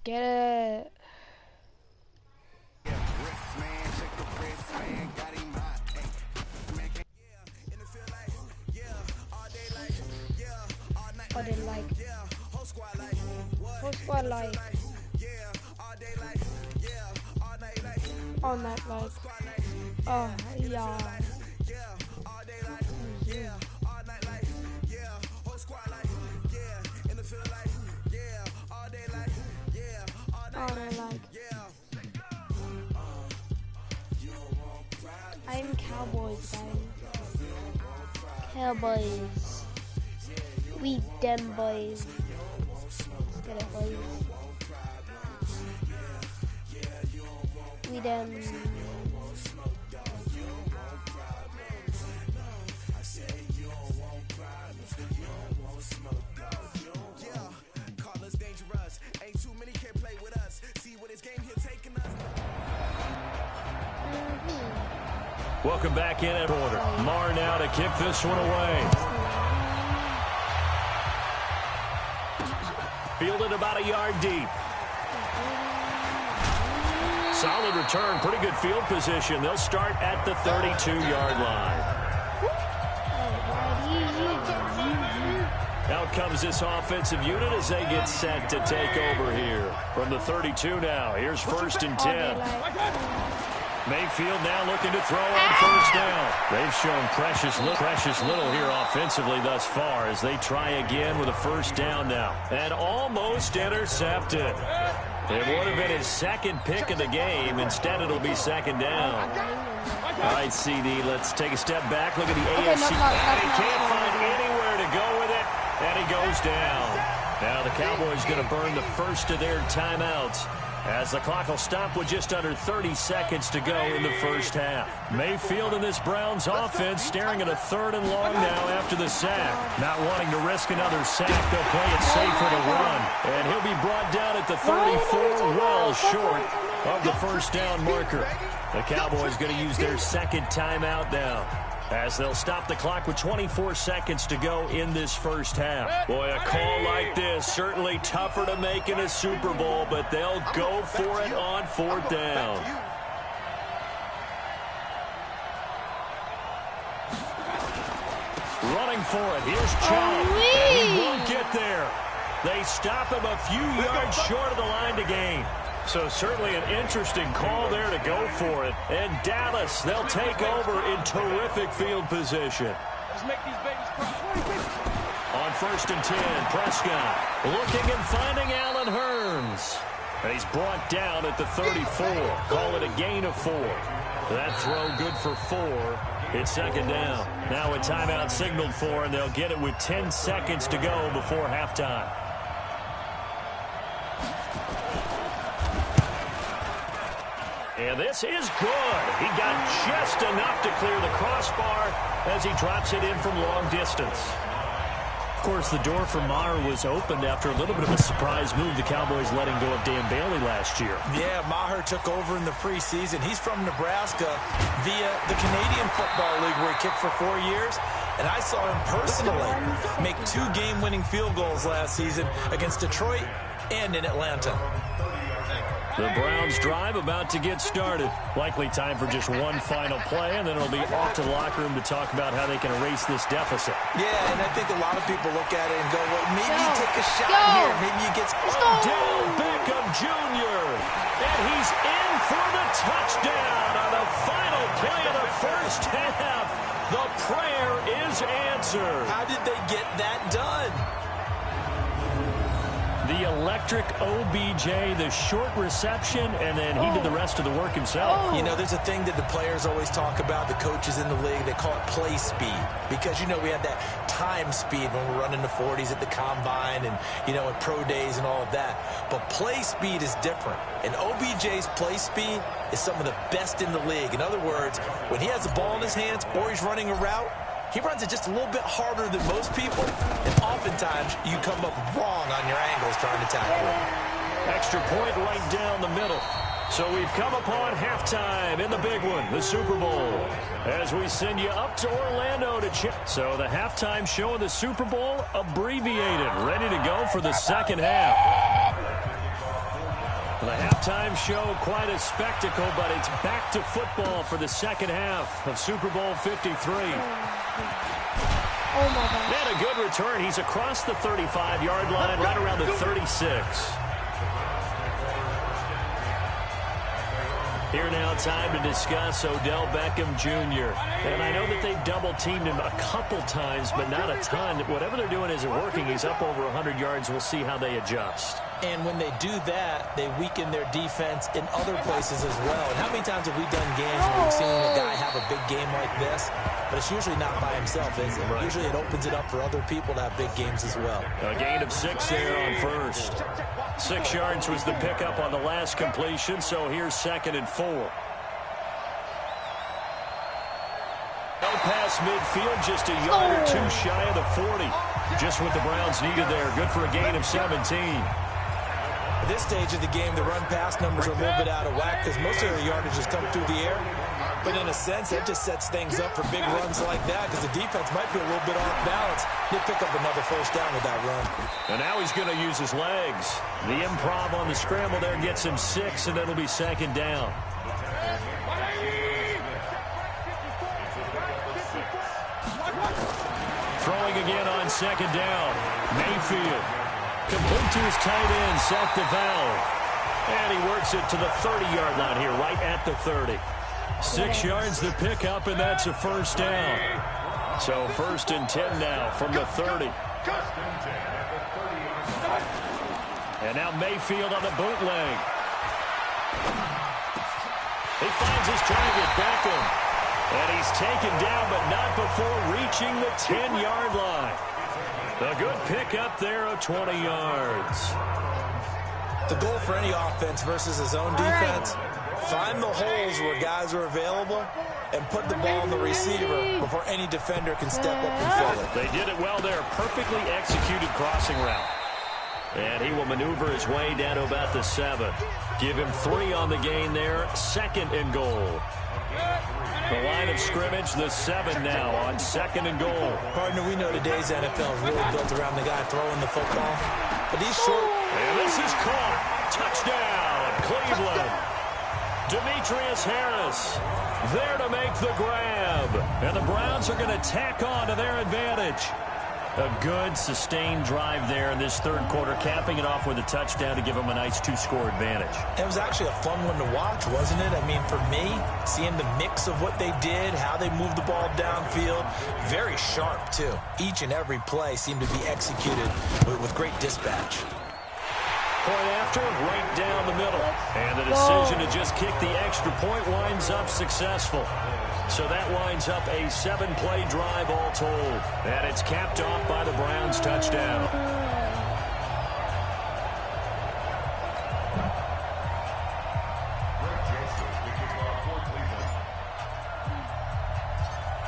get it. I didn't like. Whole squad like. All night like. Oh yeah. I'm Cowboys, guys. Cowboys. We them boys. Get it, boys. We them. Welcome back in at order. Marr now to kick this one away. Fielded about a yard deep. Solid return. Pretty good field position. They'll start at the 32-yard line. Out comes this offensive unit as they get set to take over here. From the 32 now. Here's 1st and 10. Mayfield now looking to throw on 1st down. They've shown precious little here offensively thus far as they try again with a 1st down now. And almost intercepted. It would have been his 2nd pick of the game. Instead, it'll be 2nd down. All right, CD, let's take a step back. Look at the AFC. He can't find anywhere to go with it, and he goes down. Now the Cowboys going to burn the first of their timeouts, as the clock will stop with just under 30 seconds to go in the 1st half. Mayfield and this Browns offense staring at a 3rd and long now after the sack. Not wanting to risk another sack, they'll play it safer to run. And he'll be brought down at the 34, well short of the 1st down marker. The Cowboys going to use their 2nd timeout now, as they'll stop the clock with 24 seconds to go in this 1st half. Boy, a call like this, certainly tougher to make in a Super Bowl, but they'll go for it on 4th down. Running for it, here's Chubb, and he won't get there. They stop him a few yards short of the line to gain. So certainly an interesting call there to go for it. And Dallas, they'll take over in terrific field position. Let's make these babies cry. On 1st and 10, Prescott looking and finding Allen Hurns. And he's brought down at the 34. Call it a gain of 4. That throw good for 4. It's 2nd down. Now a timeout signaled for, and they'll get it with 10 seconds to go before halftime. And this is good. He got just enough to clear the crossbar as he drops it in from long distance. Of course, the door for Marr was opened after a little bit of a surprise move, the Cowboys letting go of Dan Bailey last year. Yeah, Maher took over in the preseason. He's from Nebraska via the Canadian Football League, where he kicked for 4 years. And I saw him personally make 2 game-winning field goals last season against Detroit and in Atlanta. The Browns drive about to get started. Likely time for just one final play, and then it'll be off to the locker room to talk about how they can erase this deficit. Yeah, and I think a lot of people look at it and go, well, maybe you take a shot here. Maybe you get... Odell Beckham Jr. And he's in for the touchdown on the final play of the 1st half. The prayer is answered. How did they get that done? The electric OBJ, the short reception, and then he did the rest of the work himself. You know, there's a thing that the players always talk about, the coaches in the league, they call it play speed. Because, you know, we have that time speed when we're running the 40s at the combine and, you know, at pro days and all of that. But play speed is different. And OBJ's play speed is some of the best in the league. In other words, when he has the ball in his hands or he's running a route, he runs it just a little bit harder than most people, and oftentimes you come up wrong on your angles trying to tackle it. Extra point right down the middle. So we've come upon halftime in the big one, the Super Bowl, as we send you up to Orlando to check. So the halftime show of the Super Bowl abbreviated, ready to go for the 2nd half. The halftime show, quite a spectacle, but it's back to football for the second half of Super Bowl 53. Oh my God. And a good return. He's across the 35-yard line, right around the 36. Here now, time to discuss Odell Beckham Jr. And I know that they've double-teamed him a couple times, but not a ton. Whatever they're doing isn't working. He's up over 100 yards. We'll see how they adjust. And when they do that, they weaken their defense in other places as well. And how many times have we done games where we've seen a guy have a big game like this? But it's usually not by himself, is it? Right. Usually it opens it up for other people to have big games as well. A gain of 6 there on first. 6 yards was the pickup on the last completion, so here's 2nd and 4. No pass midfield, just a yard or two shy of the 40. Just what the Browns needed there. Good for a gain of 17. At this stage of the game, the run-pass numbers are a little bit out of whack because most of their yardage has come through the air. But in a sense, that just sets things up for big runs like that because the defense might be a little bit off balance. He'll pick up another first down with that run. And now he's going to use his legs. The improv on the scramble there gets him 6, and it'll be 2nd down. Throwing again on 2nd down. Mayfield. Complete to his tight end, Seth DeValve. And he works it to the 30-yard line here, right at the 30. 6 yards the pickup, and that's a first down. So 1st and 10 now from the 30. And now Mayfield on the bootleg. He finds his target, Beckham. And he's taken down, but not before reaching the 10-yard line. A good pickup there of 20 yards. The goal for any offense versus his own defense, find the holes where guys are available and put the ball on the receiver before any defender can step up and fill it. They did it well there. Perfectly executed crossing route. And he will maneuver his way down to about the 7. Give him 3 on the gain there. 2nd and goal. The line of scrimmage, the 7 now on 2nd and goal. Partner, we know today's NFL is really built around the guy throwing the football. But he's short. And this is caught. Touchdown, Cleveland. Demetrius Harris there to make the grab. And the Browns are going to tack on to their advantage. A good, sustained drive there in this 3rd quarter, capping it off with a touchdown to give them a nice 2-score advantage. It was actually a fun one to watch, wasn't it? I mean, for me, seeing the mix of what they did, how they moved the ball downfield, very sharp, too. Each and every play seemed to be executed with great dispatch. Point after, right down the middle. And the decision to just kick the extra point winds up successful. So that winds up a 7-play drive all told. And it's capped off by the Browns' touchdown.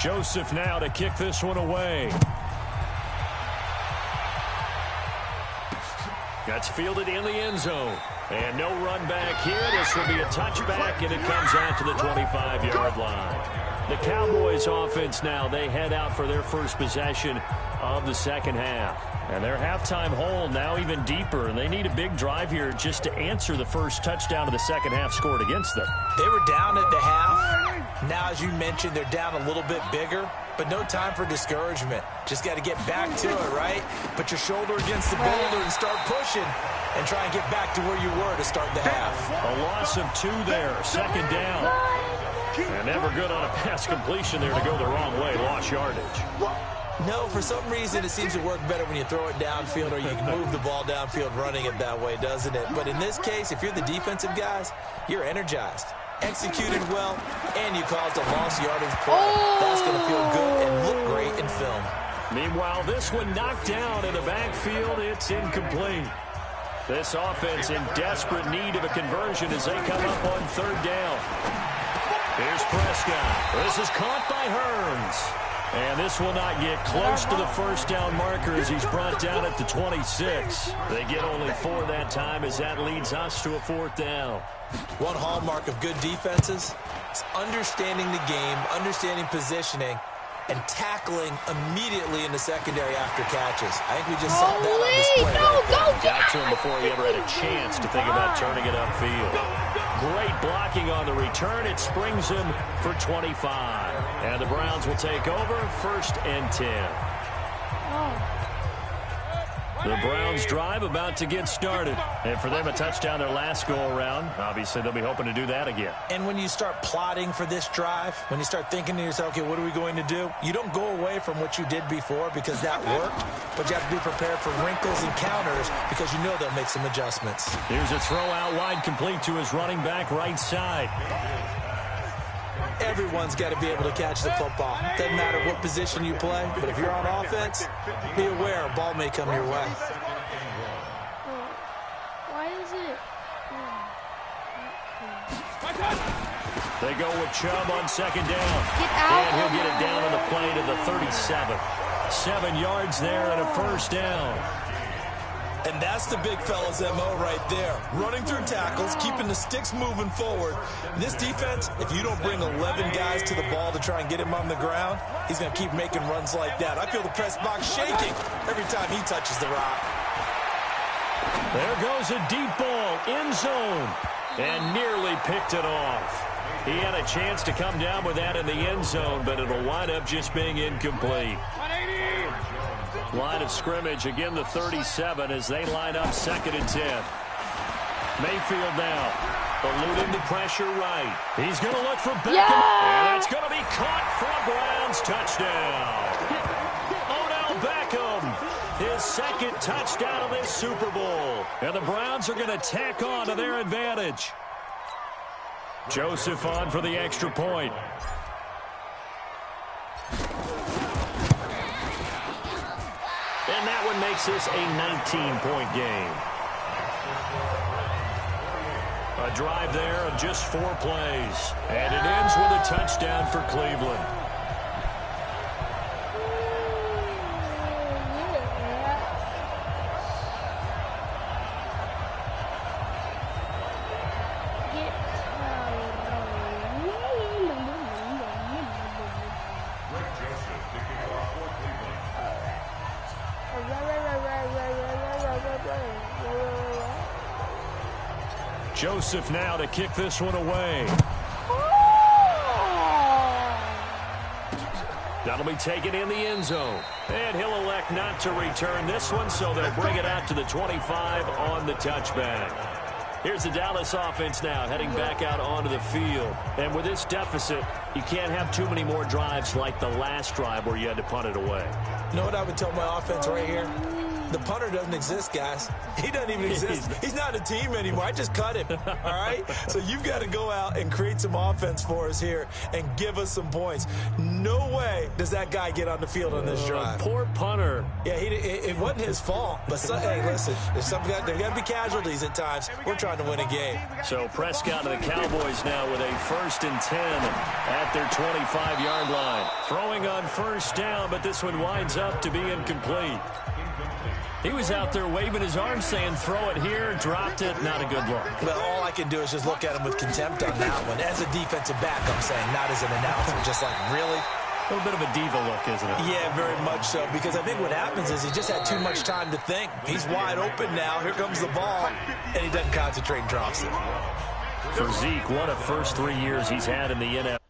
Joseph now to kick this one away. That's fielded in the end zone. And no run back here. This will be a touchback, and it comes out to the 25-yard line. The Cowboys offense now, they head out for their first possession of the second half. And their halftime hole now even deeper, and they need a big drive here just to answer the first touchdown of the second half scored against them. They were down at the half. Now, as you mentioned, they're down a little bit bigger, but no time for discouragement. Just got to get back to it, right? Put your shoulder against the boulder and start pushing and try and get back to where you were to start the half. A loss of 2 there, 2nd down. And never good on a pass completion there to go the wrong way, lost yardage. No, for some reason it seems to work better when you throw it downfield or you can move the ball downfield running it that way, doesn't it? But in this case, if you're the defensive guys, you're energized, executed well, and you caused a lost yardage play. That's going to feel good and look great in film. Meanwhile, this one knocked down in the backfield. It's incomplete. This offense in desperate need of a conversion as they come up on 3rd down. Here's Prescott. This is caught by Hearns. And this will not get close to the first down marker as he's brought down at the 26. They get only 4 that time as that leads us to a 4th down. One hallmark of good defenses is understanding the game, understanding positioning, and tackling immediately in the secondary after catches. I think we just saw that on display. Got to him before he ever had a chance to think about turning it upfield. Great blocking on the return. It springs him for 25. And the Browns will take over 1st and 10. The Browns drive about to get started. And for them, a touchdown their last go-around. Obviously, they'll be hoping to do that again. And when you start plotting for this drive, when you start thinking to yourself, okay, what are we going to do? You don't go away from what you did before because that worked, but you have to be prepared for wrinkles and counters because you know they'll make some adjustments. Here's a throw out wide, complete to his running back right side. Everyone's got to be able to catch the football. Doesn't matter what position you play, but if you're on offense, be aware a ball may come your way. Why is it? They go with Chubb on 2nd down. Get out. And he'll get it down on the play to the 37. 7 yards there and a 1st down. And that's the big fella's MO right there. Running through tackles, keeping the sticks moving forward. This defense, if you don't bring 11 guys to the ball to try and get him on the ground, he's going to keep making runs like that. I feel the press box shaking every time he touches the rock. There goes a deep ball, end zone, and nearly picked it off. He had a chance to come down with that in the end zone, but it'll wind up just being incomplete. Line of scrimmage, again the 37 as they line up 2nd and 10. Mayfield now, eluding the pressure right. He's going to look for Beckham, and it's going to be caught for a Browns touchdown. Odell Beckham, his 2nd touchdown of this Super Bowl. And the Browns are going to tack on to their advantage. Joseph on for the extra point. And that one makes this a 19-point game. A drive there of just 4 plays. And it ends with a touchdown for Cleveland. Joseph now to kick this one away. That'll be taken in the end zone. And he'll elect not to return this one, so they'll bring it out to the 25 on the touchback. Here's the Dallas offense now heading back out onto the field. And with this deficit, you can't have too many more drives like the last drive where you had to punt it away. You know what I would tell my offense right here? The punter doesn't exist, guys. He doesn't even exist. He's not a team anymore. I just cut him, all right? So you've got to go out and create some offense for us here and give us some points. No way does that guy get on the field on this drive. Poor punter. Yeah, it wasn't his fault. But, hey, listen, there's got to be casualties at times. We're trying to win a game. So Prescott and the Cowboys now with a 1st and 10 at their 25-yard line. Throwing on 1st down, but this one winds up to be incomplete. He was out there waving his arms saying, throw it here, dropped it, not a good look. Well, all I can do is just look at him with contempt on that one. As a defensive back, I'm saying, not as an announcer. Just like, really? A little bit of a diva look, isn't it? Yeah, very much so, because I think what happens is he just had too much time to think. He's wide open now. Here comes the ball, and he doesn't concentrate and drops it. For Zeke, what a first 3 years he's had in the NFL.